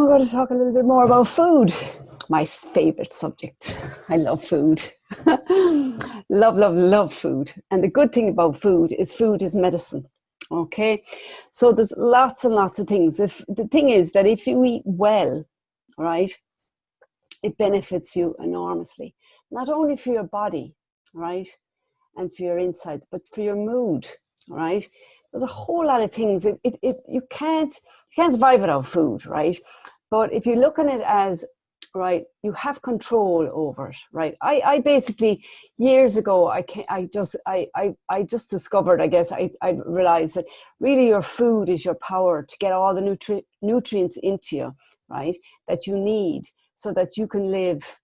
I'm going to talk a little bit more about food, my favorite subject. I love food. Love, love, love food. And the good thing about food is medicine. Okay, so there's lots and lots of things. The thing is that if you eat well, right, it benefits you enormously, not only for your body, right, and for your insides, but for your mood, right? There's a whole lot of things. You can't survive without food, right? But if you look at it as, right, you have control over it, right? I basically, years ago, I just discovered, I guess, I realized that really your food is your power to get all the nutrients into you, right, that you need so that you can live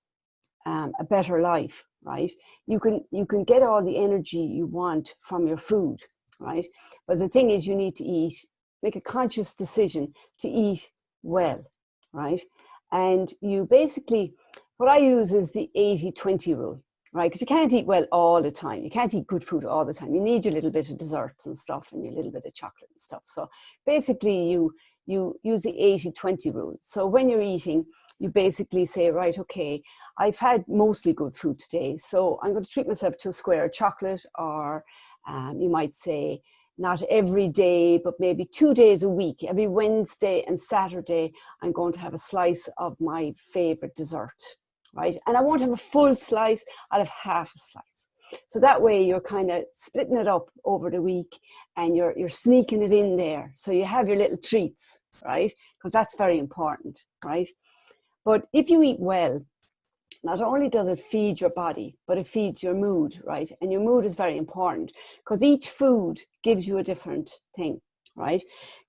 a better life, right? You can get all the energy you want from your food, right? But the thing is, you need to make a conscious decision to eat well, right? And you basically, what I use is the 80-20 rule, right? Because you can't eat well all the time. You can't eat good food all the time. You need your little bit of desserts and stuff and your little bit of chocolate and stuff. So basically you use the 80-20 rule. So when you're eating, you basically say, right, okay, I've had mostly good food today, so I'm going to treat myself to a square of chocolate, or you might say not every day, but maybe 2 days a week. Every Wednesday and Saturday, I'm going to have a slice of my favorite dessert, right? And I won't have a full slice, I'll have half a slice. So that way you're kind of splitting it up over the week and you're sneaking it in there. So you have your little treats, right? Because that's very important, right? But if you eat well, not only does it feed your body, but it feeds your mood, right? And your mood is very important because each food gives you a different thing, right?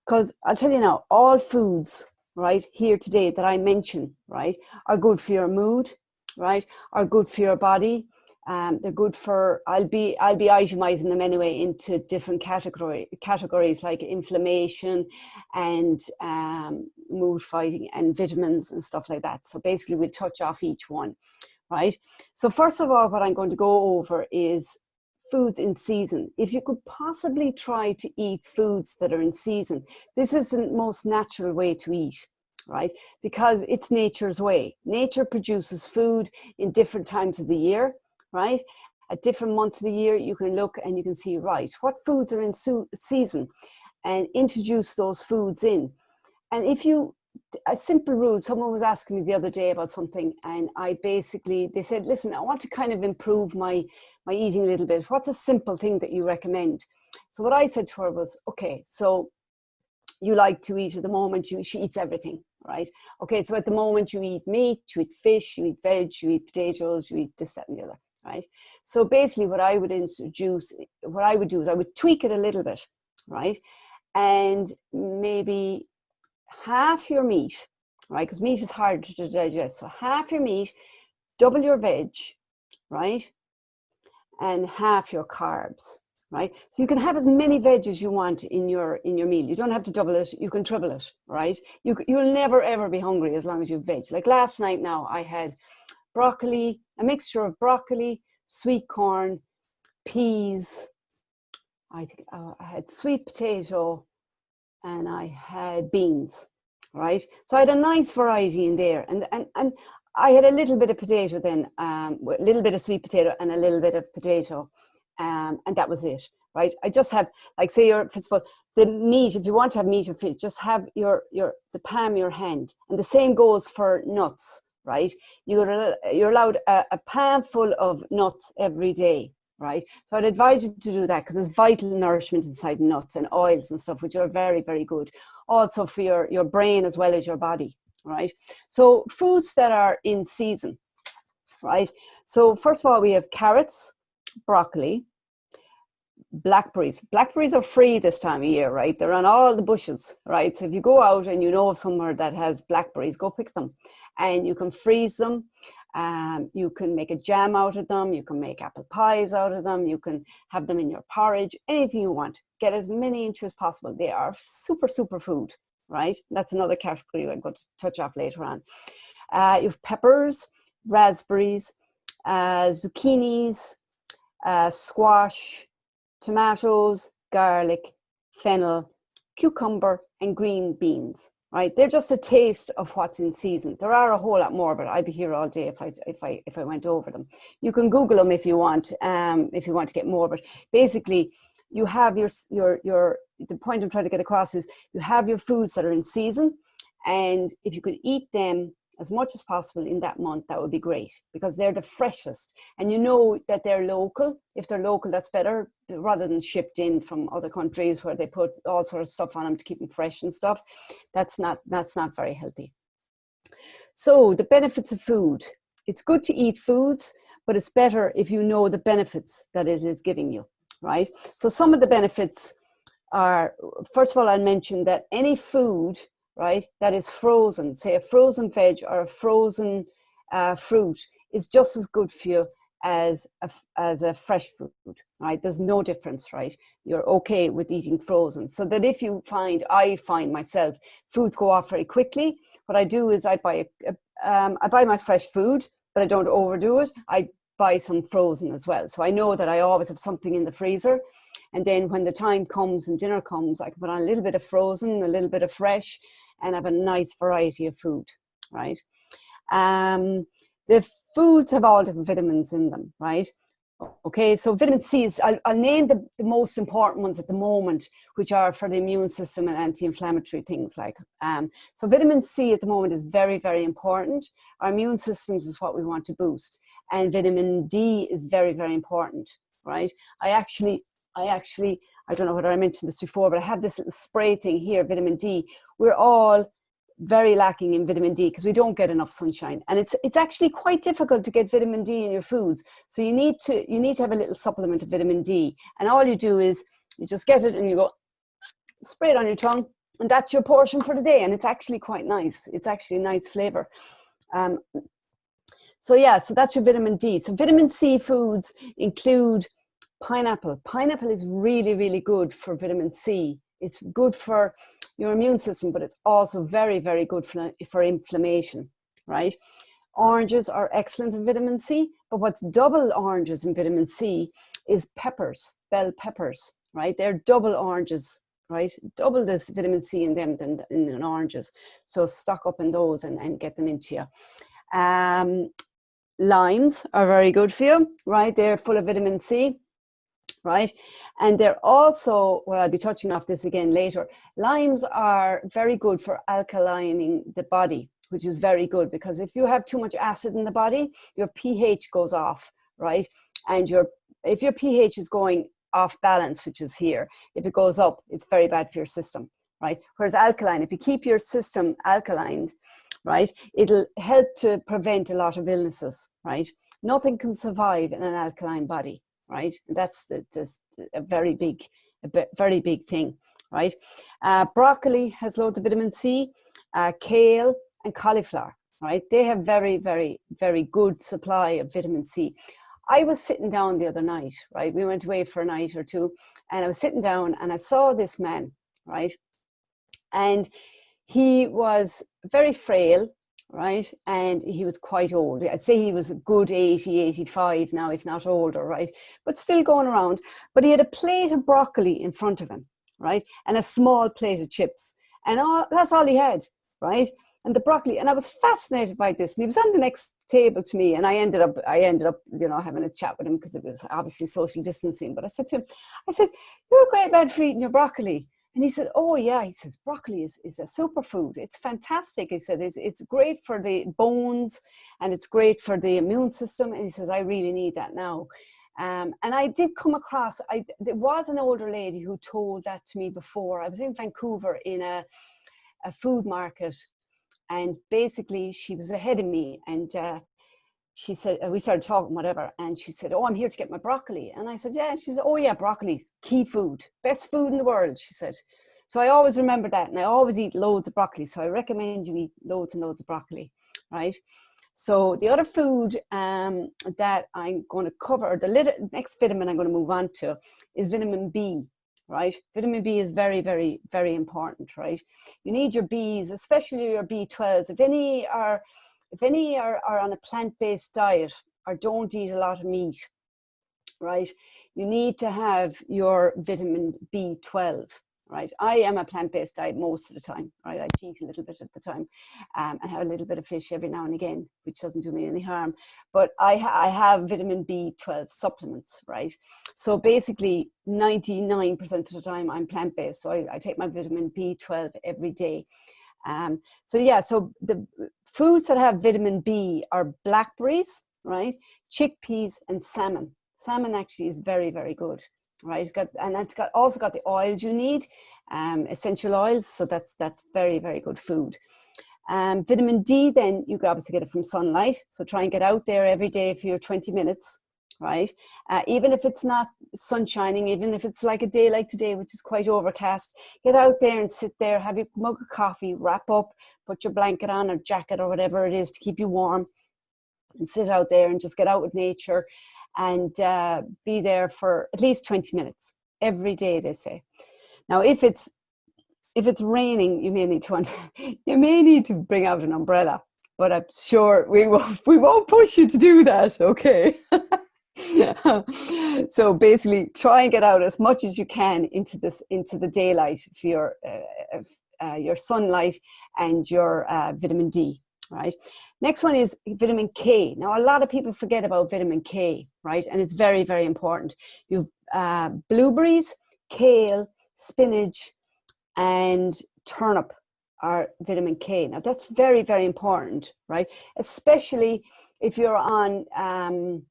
Because I'll tell you now, all foods, right, here today that I mention, right, are good for your mood, right, are good for your body. They're good for, I'll be itemizing them anyway into different categories like inflammation and mood fighting and vitamins and stuff like that. So basically we'll touch off each one, right? So first of all, what I'm going to go over is foods in season. If you could possibly try to eat foods that are in season, this is the most natural way to eat, right? Because it's nature's way. Nature produces food in different times of the year, right? At different months of the year, you can look and you can see, right, what foods are in season, and introduce those foods in. And if you, a simple rule, someone was asking me the other day about something, and they said, listen, I want to kind of improve my eating a little bit. What's a simple thing that you recommend? So what I said to her was, okay, so you like to eat at the moment, she eats everything, right? Okay, so at the moment you eat meat, you eat fish, you eat veg, you eat potatoes, you eat this, that, and the other, right? So basically what I would do is I would tweak it a little bit, right? And maybe half your meat, right? Because meat is hard to digest. So half your meat, double your veg, right? And half your carbs, right? So you can have as many veg as you want in your meal. You don't have to double it, you can triple it, right? You'll never ever be hungry as long as you have veg. Like last night now, I had broccoli, a mixture of broccoli, sweet corn, peas, I think I had sweet potato, and I had beans, right? So I had a nice variety in there, and I had a little bit of potato then, a little bit of sweet potato and a little bit of potato, and that was it, right? I just have, like, say the meat, if you want to have meat or fish, just have the palm of your hand, and the same goes for nuts, right? You're allowed a palm full of nuts every day, right? So I'd advise you to do that because there's vital nourishment inside nuts and oils and stuff, which are very, very good. Also for your brain as well as your body, right? So foods that are in season, right? So first of all, we have carrots, broccoli, blackberries. Blackberries are free this time of year, right? They're on all the bushes, right? So if you go out and you know of somewhere that has blackberries, go pick them. And you can freeze them. You can make a jam out of them. You can make apple pies out of them. You can have them in your porridge, anything you want. Get as many into as possible. They are super, super food, right? That's another category I'm going to touch off later on. You have peppers, raspberries, zucchinis, squash, tomatoes, garlic, fennel, cucumber, and green beans, right? They're just a taste of what's in season. There are a whole lot more, but I'd be here all day if I went over them. You can Google them if you want to get more. But basically, you have the point I'm trying to get across is you have your foods that are in season, and if you could eat them as much as possible in that month, that would be great, because they're the freshest, and you know that they're local. If they're local, that's better, rather than shipped in from other countries where they put all sorts of stuff on them to keep them fresh and stuff. That's not very healthy. So the benefits of food: it's good to eat foods, but it's better if you know the benefits that it is giving you, right? So some of the benefits are, first of all, I'll mention that any food, right, that is frozen, say a frozen veg or a frozen fruit, is just as good for you as a fresh food, right? There's no difference, right? You're okay with eating frozen. So that if you I find myself, foods go off very quickly. What I do is I buy my fresh food, but I don't overdo it. I buy some frozen as well. So I know that I always have something in the freezer. And then when the time comes and dinner comes, I can put on a little bit of frozen, a little bit of fresh, and have a nice variety of food, right? The foods have all different vitamins in them, right? Okay, so vitamin C is, I'll name the most important ones at the moment, which are for the immune system and anti-inflammatory things like. So vitamin C at the moment is very, very important. Our immune systems is what we want to boost. And vitamin D is very, very important, right? I don't know whether I mentioned this before, but I have this little spray thing here, vitamin D. We're all very lacking in vitamin D because we don't get enough sunshine, and it's actually quite difficult to get vitamin D in your foods. So you need to have a little supplement of vitamin D, and all you do is you just get it and you go spray it on your tongue, and that's your portion for the day. And it's actually quite nice. It's actually a nice flavor. So that's your vitamin D. So vitamin C foods include pineapple. Pineapple is really, really good for vitamin C. It's good for your immune system, but it's also very, very good for inflammation, right? Oranges are excellent in vitamin C, but what's double oranges in vitamin C is peppers, bell peppers, right? They're double oranges, right? Double this vitamin C in them than in oranges. So stock up in those and get them into you. Limes are very good for you, right? They're full of vitamin C, right? And they're also, well, I'll be touching off this again later, limes are very good for alkalining the body, which is very good, because if you have too much acid in the body, your pH goes off, right? And if your pH is going off balance, which is here, if it goes up, it's very bad for your system, right? Whereas alkaline, if you keep your system alkalined, right, it'll help to prevent a lot of illnesses, right? Nothing can survive in an alkaline body, right? And that's a very big thing, right? Broccoli has loads of vitamin C, kale and cauliflower, right? They have very, very, very good supply of vitamin C. I was sitting down the other night, right? We went away for a night or two, and I was sitting down and I saw this man, right? And he was very frail, right? And he was quite old. I'd say he was a good 80, 85 now, if not older, right? But still going around. But he had a plate of broccoli in front of him, right? And a small plate of chips. And that's all he had, right? And the broccoli. And I was fascinated by this. And he was on the next table to me. And I ended up, having a chat with him because it was obviously social distancing. But I said to him, you're a great man for eating your broccoli. And he said, oh yeah, he says, broccoli is a superfood. It's fantastic. He said, it's great for the bones and it's great for the immune system. And he says, I really need that now. And I did come across, there was an older lady who told that to me before. I was in Vancouver in a food market, and basically she was ahead of me, and she said, we started talking, whatever, and she said, oh, I'm here to get my broccoli. And I said, yeah. She said, oh yeah, broccoli, key food, best food in the world, she said. So I always remember that, and I always eat loads of broccoli. So I recommend you eat loads and loads of broccoli, right? So the other food that I'm going to cover, the next vitamin I'm going to move on to, is vitamin B, right? Vitamin B is very, very, very important, right? You need your Bs, especially your B12s. If any are on a plant-based diet or don't eat a lot of meat, right, you need to have your vitamin B12, right? I am a plant-based diet most of the time, right? I cheat a little bit at the time, and have a little bit of fish every now and again, which doesn't do me any harm. But I have vitamin B12 supplements, right? So basically 99% of the time I'm plant-based. So I take my vitamin B12 every day. So yeah, so the foods that have vitamin B are blackberries, right? Chickpeas and salmon. Salmon actually is very, very good, right? It's also got the oils you need, essential oils. So that's very, very good food. Vitamin D, then you can obviously get it from sunlight. So try and get out there every day for your 20 minutes, right? Even if it's not sun shining, even if it's like a day like today, which is quite overcast, get out there and sit there, have your mug of coffee, wrap up, put your blanket on or jacket or whatever it is to keep you warm, and sit out there and just get out with nature and be there for at least 20 minutes every day, they say. Now, if it's raining, you may need to bring out an umbrella, but I'm sure we won't push you to do that, okay? So basically, try and get out as much as you can into the daylight for your sunlight and your vitamin D, right? Next one is vitamin K. Now, a lot of people forget about vitamin K, right? And it's very, very important. You've blueberries, kale, spinach, and turnip are vitamin K. Now, that's very, very important, right? Especially if you're on kind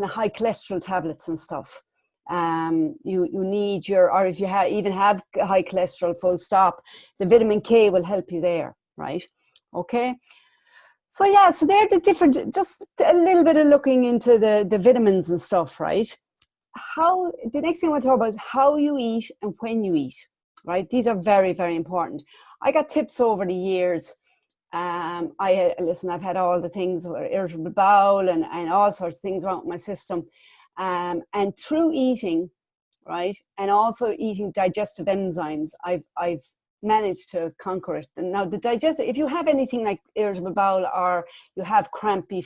of high cholesterol tablets and stuff. You need or if you even have high cholesterol, full stop, the vitamin K will help you there, right? Okay. So yeah, so they're the different, just a little bit of looking into the vitamins and stuff, right? The next thing I want to talk about is how you eat and when you eat, right? These are very, very important. I got tips over the years. I've had all the things, irritable bowel and all sorts of things wrong with my system. And through eating, right, and also eating digestive enzymes, I've managed to conquer it. And now if you have anything like irritable bowel or you have crampy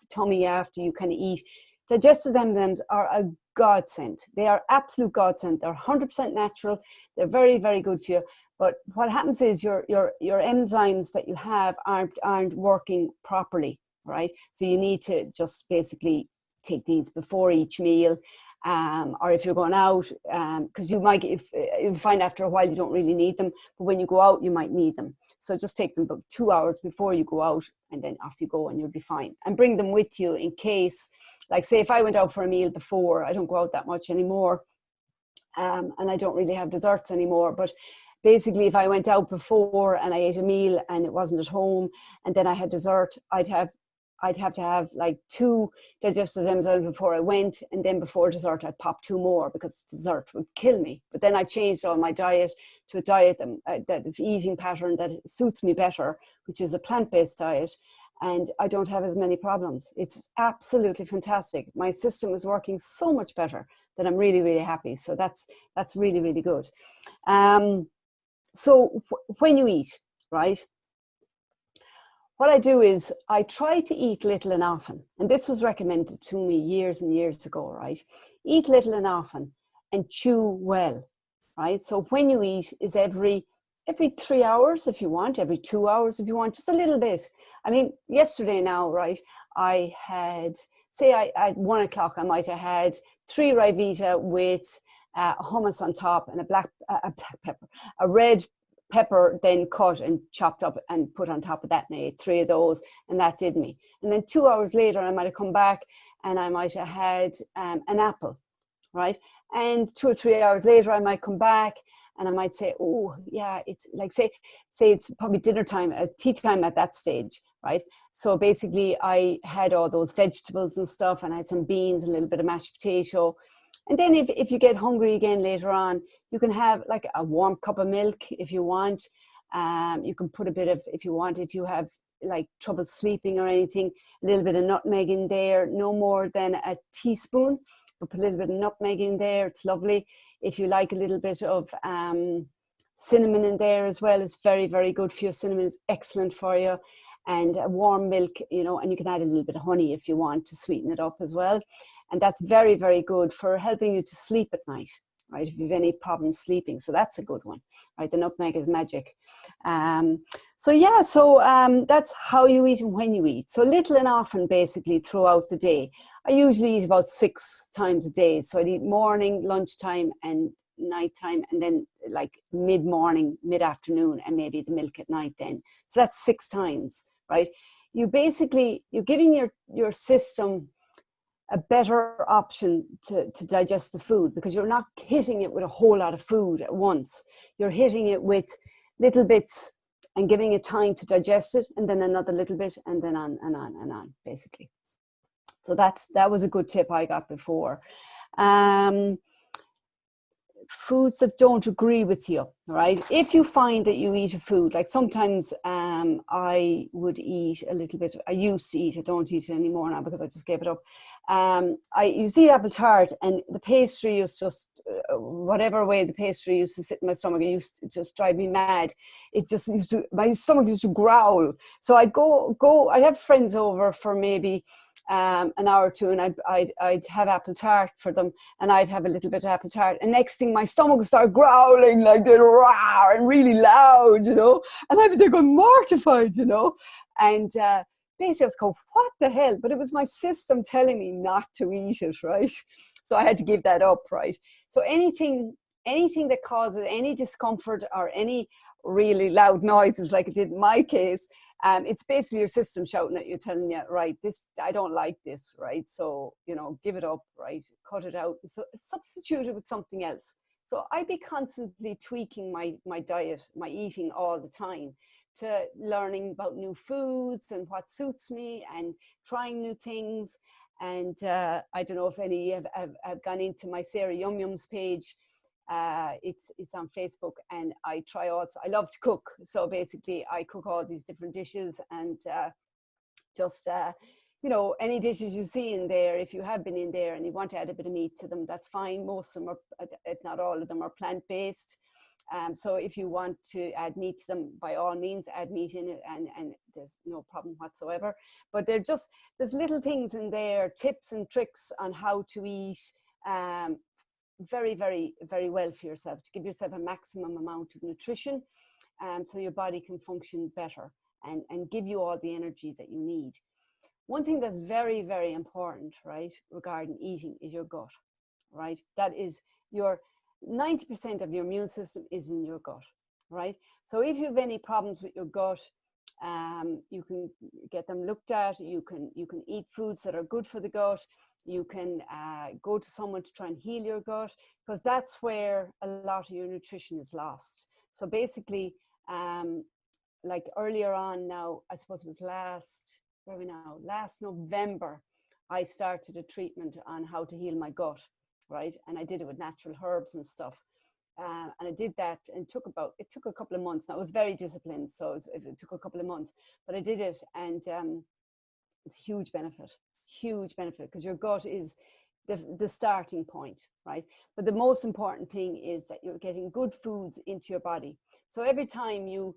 tummy after you kind of eat, digestive enzymes are a godsend. They are absolute godsend. They're 100% natural. They're very, very good for you. But what happens is your enzymes that you have aren't working properly, right? So you need to just basically take these before each meal, or if you're going out, because you might, if you find after a while you don't really need them, but when you go out you might need them. So just take them about 2 hours before you go out, and then off you go, and you'll be fine. And bring them with you in case, like say if I went out for a meal before, I don't go out that much anymore, and I don't really have desserts anymore, but basically if I went out before and I ate a meal and it wasn't at home and then I had dessert, I'd have to have like 2 digestive enzymes before I went, and then before dessert I'd pop 2 more because dessert would kill me. But then I changed all my diet to a diet that eating pattern that suits me better, which is a plant-based diet, and I don't have as many problems. It's absolutely fantastic. My system is working so much better that I'm really, really happy. So that's really, really good. So when you eat, right? What I do is I try to eat little and often. And this was recommended to me years and years ago, right? Eat little and often and chew well, right? So when you eat is every 3 hours if you want, every 2 hours if you want, just a little bit. I mean, yesterday now, right, I had, at 1 o'clock, I might have had 3 Rivita with hummus on top and a red pepper then cut and chopped up and put on top of that, and I ate 3 of those, and that did me. And then 2 hours later I might have come back and I might have had an apple, right? And 2 or 3 hours later I might come back and I might say, oh yeah, it's like say it's probably dinner time, tea time at that stage, right? So basically I had all those vegetables and stuff, and I had some beans, a little bit of mashed potato. And then if you get hungry again later on, you can have like a warm cup of milk if you want. You can put a bit of, if you have like trouble sleeping or anything, a little bit of nutmeg in there, no more than a teaspoon, but put a little bit of nutmeg in there. It's lovely. If you like a little bit of cinnamon in there as well, it's very, very good for you. Cinnamon is excellent for you. And a warm milk, and you can add a little bit of honey if you want to sweeten it up as well. And that's very, very good for helping you to sleep at night, right? If you have any problems sleeping, so that's a good one, right? The nutmeg is magic. That's how you eat and when you eat. So little and often, basically, throughout the day. I usually eat about 6 times a day. So I'd eat morning, lunchtime, and nighttime, and then like mid-morning, mid-afternoon, and maybe the milk at night then. So that's 6 times, right? You're giving your system a better option to digest the food, because you're not hitting it with a whole lot of food at once. You're hitting it with little bits and giving it time to digest it, and then another little bit, and then on and on and on, basically. So that was a good tip I got before. Foods that don't agree with you, right? If you find that you eat a food, like sometimes I would eat a little bit, I used to eat, I don't eat it anymore now because I just gave it up. I used to eat apple tart, and the pastry was just, whatever way the pastry used to sit in my stomach, it used to just drive me mad. It just used to, my stomach used to growl. So I'd have friends over for maybe an hour or two, and I'd have apple tart for them, and I'd have a little bit of apple tart, and next thing my stomach would start growling like that, roar, and really loud, and I'd be there going mortified, and basically I was going, what the hell? But it was my system telling me not to eat it, right? So I had to give that up, right? So anything that causes any discomfort or any really loud noises, like it did in my case, it's basically your system shouting at you, telling you, right, this, I don't like this, right? So, give it up, right? Cut it out. So substitute it with something else. So I'd be constantly tweaking my diet, my eating all the time, to learning about new foods and what suits me and trying new things. And I don't know if any have gone into my Sarah Yum Yums page. It's on Facebook, and I love to cook. So basically I cook all these different dishes, and any dishes you see in there, if you have been in there and you want to add a bit of meat to them, that's fine. Most of them are, if not all of them, are plant-based. So if you want to add meat to them, by all means, add meat in it, and there's no problem whatsoever. But there's little things in there, tips and tricks on how to eat very, very, very well for yourself, to give yourself a maximum amount of nutrition, so your body can function better and give you all the energy that you need. One thing that's very, very important, right, regarding eating is your gut, right? That is 90% of your immune system is in your gut, right? So if you have any problems with your gut, you can get them looked at. You can eat foods that are good for the gut. You can go to someone to try and heal your gut, because that's where a lot of your nutrition is lost. So basically, like earlier on now, I suppose it was last November, I started a treatment on how to heal my gut, right? And I did it with natural herbs and stuff. And I did that, and it took a couple of months. Now, I was very disciplined, so it took a couple of months, but I did it, and it's a huge benefit, because your gut is the starting point, right? But the most important thing is that you're getting good foods into your body. So every time you're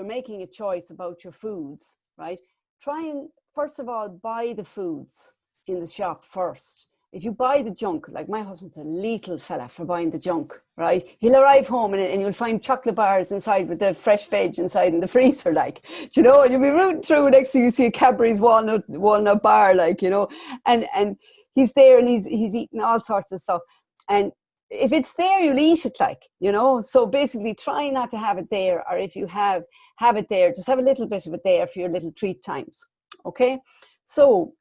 making a choice about your foods, right? Try and first of all buy the foods in the shop first. If you buy the junk, like my husband's a lethal fella for buying the junk, right? He'll arrive home and you'll find chocolate bars inside with the fresh veg inside in the freezer, like, and you'll be rooting through. Next thing you see a Cadbury's walnut bar, like, and he's there and he's eating all sorts of stuff. And if it's there, you'll eat it, like, So basically, try not to have it there, or if you have it there, just have a little bit of it there for your little treat times. Okay. So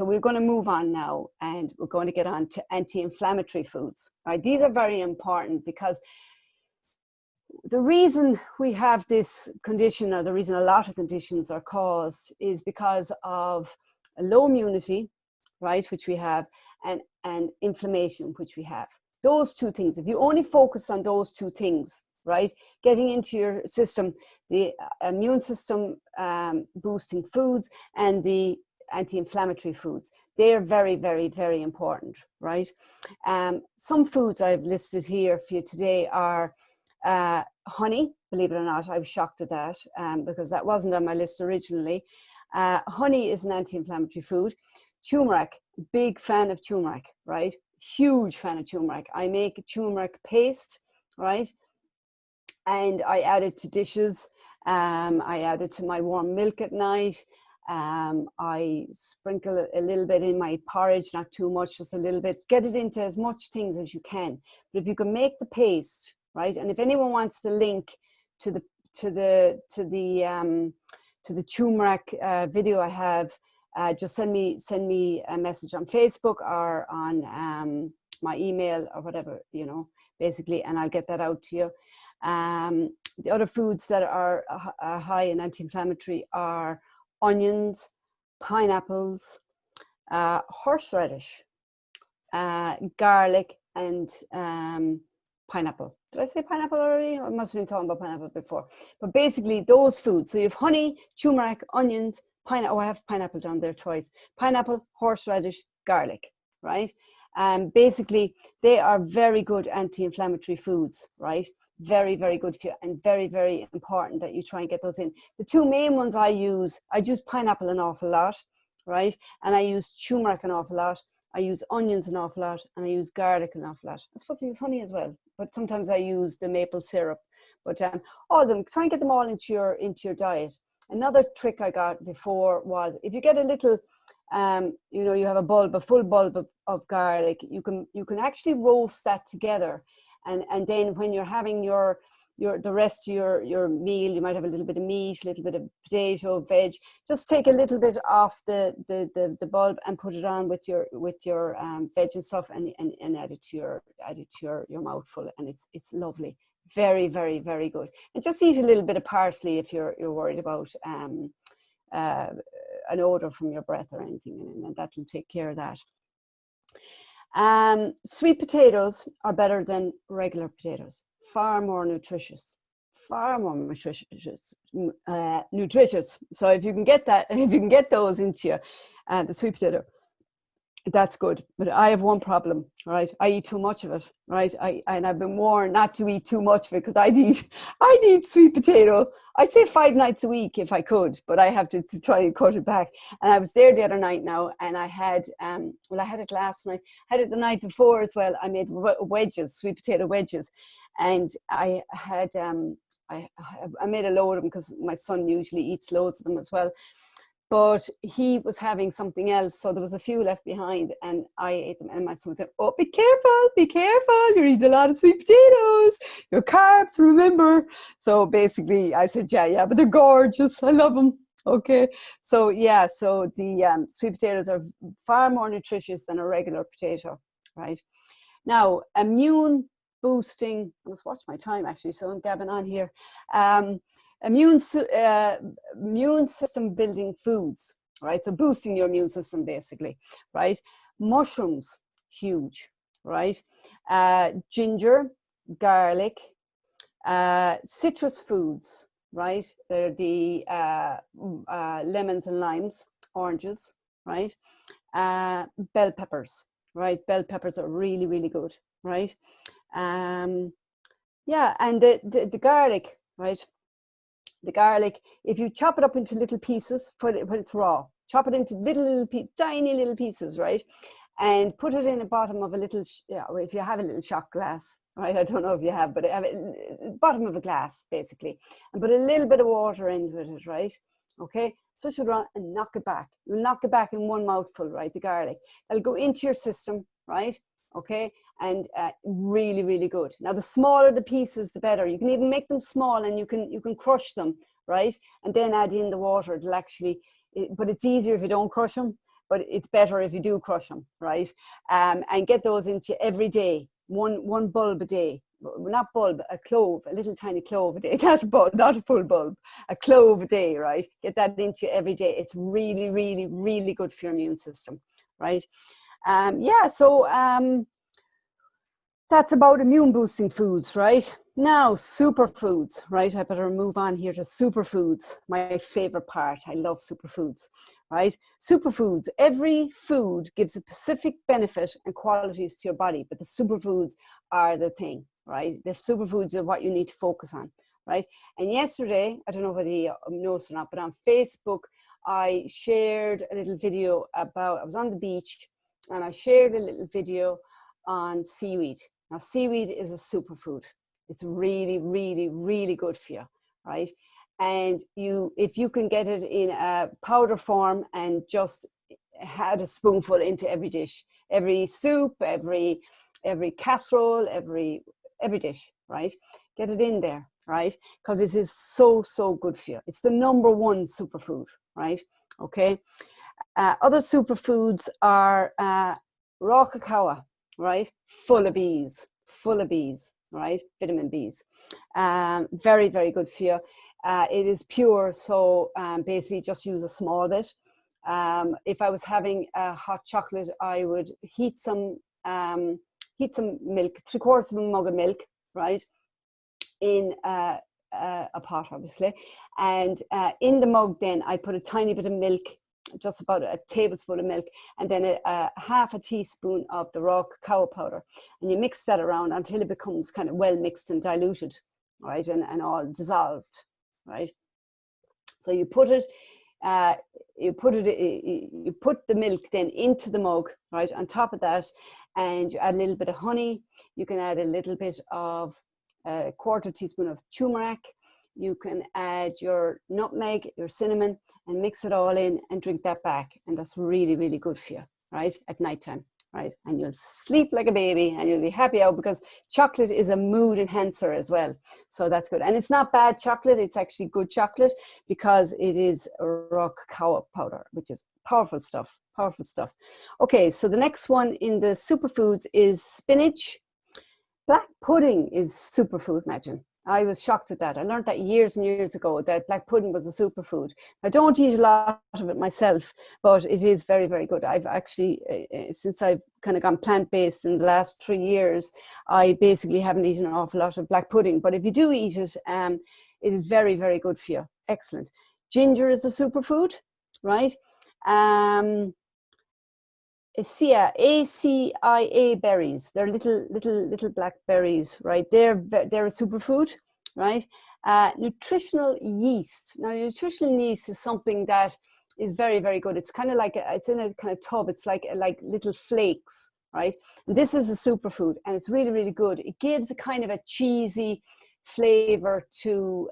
we're going to move on now, and we're going to get on to anti-inflammatory foods. Right? These are very important, because the reason we have this condition, or the reason a lot of conditions are caused, is because of a low immunity, right, which we have, and inflammation, which we have. Those two things, if you only focus on those two things, right, getting into your system, the immune system boosting foods and the anti-inflammatory foods, they're very, very, very important, right? Some foods I've listed here for you today are honey. Believe it or not, I was shocked at that, because that wasn't on my list originally. Honey is an anti-inflammatory food. Turmeric, big fan of turmeric, right? huge fan of turmeric. I make a turmeric paste, right? And I add it to dishes. I add it to my warm milk at night. I sprinkle a little bit in my porridge, not too much, just a little bit. Get it into as much things as you can. But if you can make the paste, right? And if anyone wants the link to the turmeric video I have, just send me a message on Facebook or on my email or whatever, you know, basically, and I'll get that out to you. The other foods that are high in anti-inflammatory are onions, pineapples, horseradish, garlic, and pineapple. Did I say pineapple already? I must have been talking about pineapple before. But basically those foods. So you have honey, turmeric, onions, pineapple. Oh, I have pineapple down there twice. Pineapple, horseradish, garlic, right? Basically, they are very good anti-inflammatory foods, right? Very, very good for you, and very, very important that you try and get those in. The two main ones I use pineapple an awful lot, right? And I use turmeric an awful lot. I use onions an awful lot, and I use garlic an awful lot. I'm supposed to use honey as well, but sometimes I use the maple syrup. But all of them, try and get them all into your diet. Another trick I got before was, if you get a little, you know, you have a full bulb of garlic, you can actually roast that together, and then when you're having the rest of your meal, you might have a little bit of meat, a little bit of potato, veg. Just take a little bit off the bulb and put it on with your veg and stuff, and add it to your mouthful, and it's lovely. Very, very, very good. And just eat a little bit of parsley if you're worried about an odor from your breath or anything, and that will take care of that. Sweet potatoes are better than regular potatoes. Far more nutritious. Nutritious. So if you can get that, if you can get those into you, the sweet potato, that's good. But I have one problem, right? I eat too much of it, right? And I've been warned not to eat too much of it, because I'd eat sweet potato, I'd say 5 nights a week if I could, but I have to try and cut it back. And I was there the other night now, and I had, well, I had it last night, I had it the night before as well. I made wedges, sweet potato wedges. And I had, I made a load of them because my son usually eats loads of them as well. But he was having something else, so there was a few left behind, and I ate them. And my son said, "Oh, be careful! You're eating a lot of sweet potatoes. Your carbs, remember." So basically, I said, "Yeah, but they're gorgeous. I love them." Okay, so yeah, so the sweet potatoes are far more nutritious than a regular potato, right? Now, immune boosting. I must watch my time actually, so I'm gabbing on here. Immune system building foods, right? So boosting your immune system basically, right? Mushrooms, huge, right? Ginger, garlic, citrus foods, right? They're the lemons and limes, oranges, right? Bell peppers, right? Bell peppers are really, really good, right? Yeah, and the garlic, right? The garlic, if you chop it up into little pieces when it's raw, chop it into tiny little pieces, right? And put it in the bottom of a little, if you have a little shot glass, right? I don't know if you have, but have it, bottom of a glass, basically. And put a little bit of water into it, right? Okay, switch it around and knock it back. You'll knock it back in one mouthful, right? The garlic. That'll go into your system, right? Okay, and really, really good. Now, the smaller the pieces, the better. You can even make them small, and you can crush them, right? And then add in the water. It'll actually, but it's easier if you don't crush them, but it's better if you do crush them, right? And get those into every day, one bulb a day. Not bulb, a clove, a little tiny clove a day. Not a full bulb, a clove a day, right? Get that into every day. It's really, really, really good for your immune system, right? Yeah, so that's about immune boosting foods, right? Now, superfoods, right? I better move on here to superfoods, my favorite part. I love superfoods, right? Superfoods, every food gives a specific benefit and qualities to your body, but the superfoods are the thing, right? The superfoods are what you need to focus on, right? And yesterday, I don't know whether you noticed or not, but on Facebook, I shared a little video about, I was on the beach, and I shared a little video on seaweed. Now, seaweed is a superfood. It's really, really, really good for you, right? And if you can get it in a powder form and just add a spoonful into every dish, every soup, every casserole, every dish, right? Get it in there, right? Because it is so, so good for you. It's the #1 superfood, right? Okay. Other superfoods are raw cacao, right? Full of bees, right? Vitamin Bs. Very, very good for you. It is pure, so basically just use a small bit. If I was having a hot chocolate, I would heat some milk, 3/4 of a mug of milk, right? In a pot, obviously. And in the mug, then I put a tiny bit of milk, just about a tablespoon of milk, and then a half a teaspoon of the raw cacao powder. And you mix that around until it becomes kind of well mixed and diluted, right? And all dissolved, right? So you put it, you put the milk then into the mug, right? On top of that, and you add a little bit of honey. You can add a little bit of a 1/4 teaspoon of turmeric. You can add your nutmeg, your cinnamon, and mix it all in and drink that back. And that's really, really good for you, right? At nighttime, right? And you'll sleep like a baby and you'll be happy out, because chocolate is a mood enhancer as well. So that's good. And it's not bad chocolate. It's actually good chocolate because it is raw cacao powder, which is powerful stuff, powerful stuff. Okay, so the next one in the superfoods is spinach. Black pudding is superfood, imagine. I was shocked at that. I learned that years and years ago, that black pudding was a superfood. I don't eat a lot of it myself, but it is very, very good. I've actually, since I've kind of gone plant-based in the last 3 years, I basically haven't eaten an awful lot of black pudding. But if you do eat it, it is very, very good for you. Excellent. Ginger is a superfood, right? ACIA berries. They're little black berries, right? They're a superfood, right? Nutritional yeast. Now, nutritional yeast is something that is very, very good. It's kind of like it's in a kind of tub. It's like little flakes, right? And this is a superfood, and it's really, really good. It gives a kind of a cheesy flavor to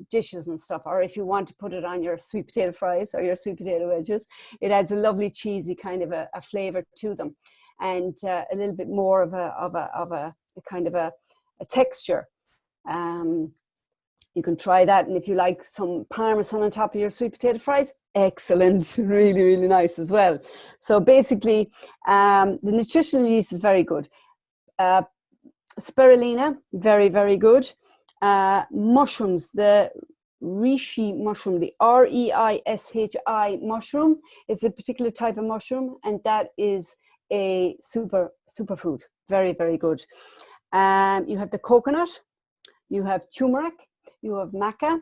dishes and stuff, or if you want to put it on your sweet potato fries or your sweet potato wedges, it adds a lovely cheesy kind of a flavor to them, and a little bit more of a kind of a texture. You can try that, and if you like some parmesan on top of your sweet potato fries, excellent. Really, really nice as well. So basically, the nutritional yeast is very good. Spirulina, very, very good. Mushrooms, the reishi mushroom, the reishi mushroom is a particular type of mushroom, and that is a superfood. Very, very good. You have the coconut, you have turmeric, you have maca.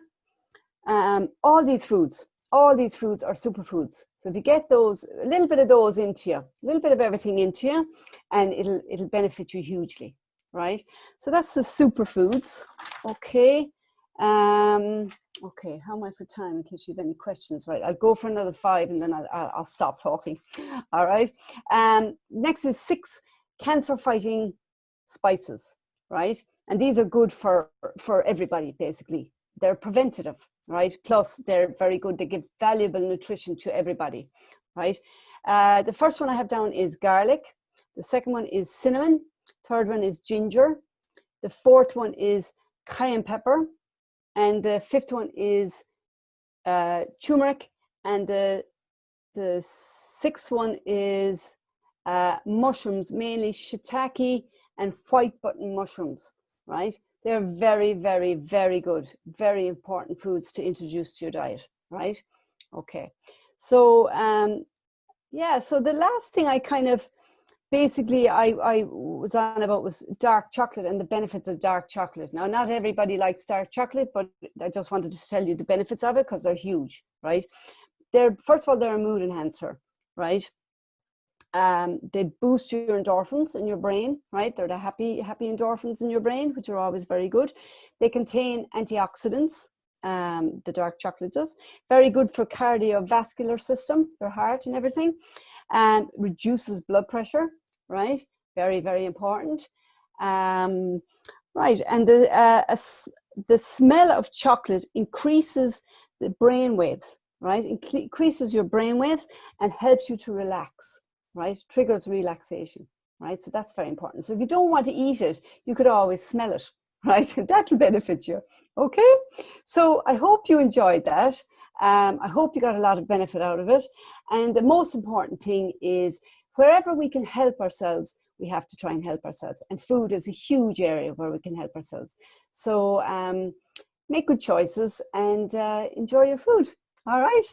All these foods are superfoods. So if you get those, a little bit of those into you, a little bit of everything into you, and it'll benefit you hugely. Right, so that's the superfoods. Okay, okay. How am I for time? In case you have any questions, right? I'll go for another 5, and then I'll stop talking. All right. Next is 6 cancer-fighting spices. Right, and these are good for everybody. Basically, they're preventative. Right, plus they're very good. They give valuable nutrition to everybody. Right. The first one I have down is garlic. The second one is cinnamon. Third one is ginger. The fourth one is cayenne pepper. And the fifth one is turmeric. And the sixth one is mushrooms, mainly shiitake and white button mushrooms, right? They're very, very, very good, very important foods to introduce to your diet, right? Okay. So, yeah, so the last thing I kind of, basically, I was on about was dark chocolate and the benefits of dark chocolate. Now, not everybody likes dark chocolate, but I just wanted to tell you the benefits of it because they're huge, right? First of all, they're a mood enhancer, right? They boost your endorphins in your brain, right? They're the happy endorphins in your brain, which are always very good. They contain antioxidants, the dark chocolate does. Very good for cardiovascular system, your heart and everything. Reduces blood pressure, right? Very, very important. Right, and the smell of chocolate increases the brain waves, right? Increases your brain waves and helps you to relax, right? Triggers relaxation, right? So that's very important. So if you don't want to eat it, you could always smell it, right? That'll benefit you. Okay, so I hope you enjoyed that. I hope you got a lot of benefit out of it. And the most important thing is wherever we can help ourselves, we have to try and help ourselves. And food is a huge area where we can help ourselves. So make good choices and enjoy your food. All right.